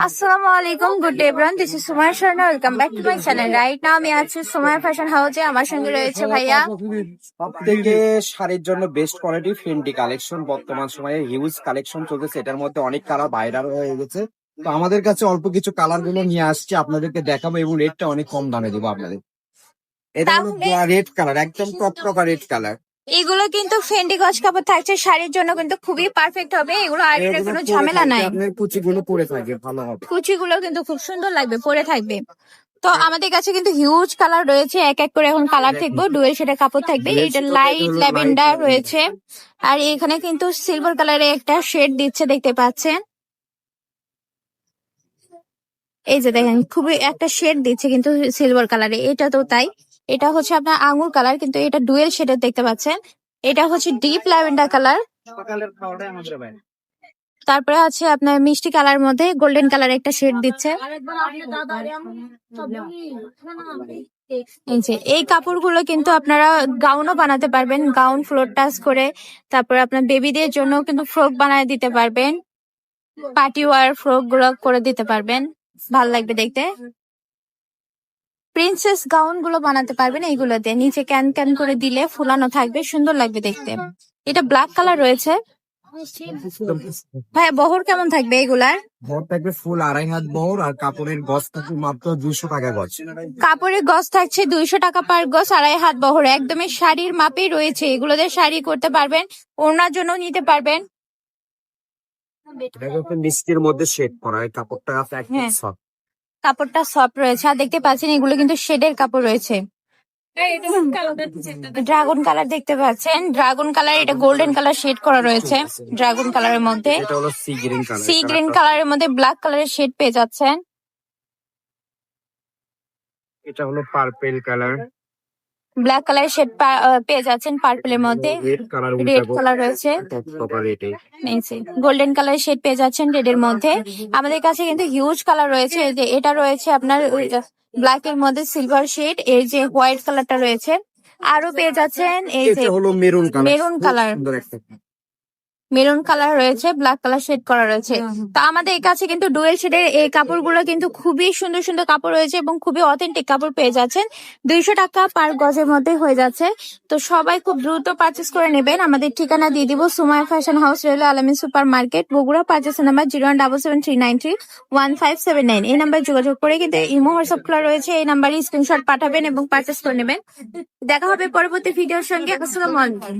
আসসালামু আলাইকুম, good day everyone, this is Sumaiya Sharma, welcome back to my channel. Right now আমি আছি সুমাইয়া ফ্যাশন হাউসে। আমার সঙ্গে রয়েছে ভাইয়া। সব থেকে শাড়ির জন্য বেস্ট কোয়ালিটি ফেন্ডি কালেকশন বর্তমান সময়ে হিউজ কালেকশন চলতেছে। এটার মধ্যে অনেক কালার ভাইরাল হয়ে গেছে, তো আমাদের কাছে অল্প কিছু কালার গুলো নিয়ে আসছি, আপনাদেরকে দেখাবো এবং রেটটা অনেক কম দামে দেবো আপনাদের। এটা হলো তাহলে রেড কালার, একদম টকটকা রেড কালার। এগুলো কিন্তু ফেন্ডি গজ কাপড় থাকছে, শাড়ির জন্য কিন্তু খুবই পারফেক্ট হবে। এগুলো আয়রনের কোনো ঝামেলা নাই। আপনার কুচিগুলো পরে থাকে, ভালো হবে। কুচিগুলো কিন্তু খুব সুন্দর লাগবে, পরে থাকবে। তো আমাদের কাছে কিন্তু হিউজ কালার রয়েছে, এক এক করে এখন কালার থাকবে, ডুয়েল শেডের কাপড় থাকবে। এটা লাইট ল্যাভেন্ডার রয়েছে, আর এখানে কিন্তু সিলভার কালারের একটা শেড দিচ্ছে, দেখতে পাচ্ছেন। এই যে দেখেন, খুবই একটা শেড দিচ্ছে কিন্তু সিলভার কালারে, এটা তো তাই। এটা হচ্ছে আপনার আঙ্গুর কালার, কিন্তু এটা ডুয়েল শেডের দেখতে পাচ্ছেন। এটা হচ্ছে ডিপ ল্যাভেন্ডার কালার। তারপরে আছে আপনার মিষ্টি কালার মধ্যে গোল্ডেন কালার একটা শেড দিচ্ছে। এই কাপড়গুলো কিন্তু আপনারা গাউনও বানাতে পারবেন, গাউন ফ্লোর টাচ করে। তারপরে আপনার বেবিদের জন্য কিন্তু ফ্রক বানায় দিতে পারবেন, পার্টি ওয়ার ফ্রক গুলো করে দিতে পারবেন, ভাল লাগবে দেখতে। প্রিন্সেস গাউন গুলো বানাতে পারবেন এইগুলোতে, নিচে ক্যান ক্যান করে দিলে ফুলানো থাকবে, সুন্দর লাগবে দেখতে। এটা ব্ল্যাক কালার রয়েছে। ভাই বহর কেমন থাকবে এগুলার? বহর থাকবে ফুল 2.5 হাত বহর, আর কাপড়ের গজ থাকবে মাত্র 200 টাকা গজ। কাপড়ের গজ থাকছে 200 টাকা পার গজ, 2.5 হাত বহর, একদমই শাড়ির মাপেই রয়েছে। এগুলোতে শাড়ি করতে পারবেন, ওড়নার জন্য নিতে পারবেন। মিষ্টির মধ্যে শেড করা, এই কাপড়টা একদম হ্যাঁ, সফট। কাপড়টা সফট রয়েছে, আর দেখতে পাচ্ছেন এগুলো কিন্তু শেডের কাপড় রয়েছে। ড্রাগন কালার দেখতে পাচ্ছেন, ড্রাগন কালার, এটা গোল্ডেন কালার শেড করা রয়েছে ড্রাগন কালারের মধ্যে। এটা হলো sea green colour, sea green কালারের মধ্যে ব্ল্যাক কালারের শেড পেয়ে যাচ্ছেন। এটা হলো পার্পল কালার, ব্ল্যাক কালারের শেড পেয়ে যাচ্ছেন পার্পলের মধ্যে। রেড কালার রয়েছে, গোল্ডেন কালারের শেড পেয়ে যাচ্ছেন রেড এর মধ্যে। আমাদের কাছে কিন্তু হিউজ কালার রয়েছে, যে এটা রয়েছে আপনার ব্ল্যাক এর মধ্যে সিলভার শেড, এই যে হোয়াইট কালারটা রয়েছে, আরো পেয়ে যাচ্ছেন এই যে হলো maroon colour. Maroon colour, maroon colour রয়েছে, ব্ল্যাক কালার শেড করা রয়েছে। তো আমাদের কাছে কিন্তু ডুয়েল শেডের এই কাপড়গুলো কিন্তু খুবই সুন্দর সুন্দর কাপড় রয়েছে এবং খুবই অথেন্টিক কাপড় পেয়ে যাচ্ছেন। 200 টাকা পার গজের মধ্যে হয়ে যাচ্ছে। তো সবাই খুব দ্রুত পারচেস করে নেবেন। আমাদের ঠিকানা দিয়ে দিব, সুমাইয়া ফ্যাশন হাউস, রেলওয়ে আলামিন super market, Bogura. Purchase number 01773931579। এই নাম্বারে যোগাযোগ করে কিন্তু ইমো হোয়াটসঅ্যাপ খোলা রয়েছে, এই নাম্বারে স্ক্রিনশট পাঠাবেন এবং পারচেস করে নেবেন। দেখা হবে পরবর্তী ভিডিওর সঙ্গে। আসসালামু আলাইকুম।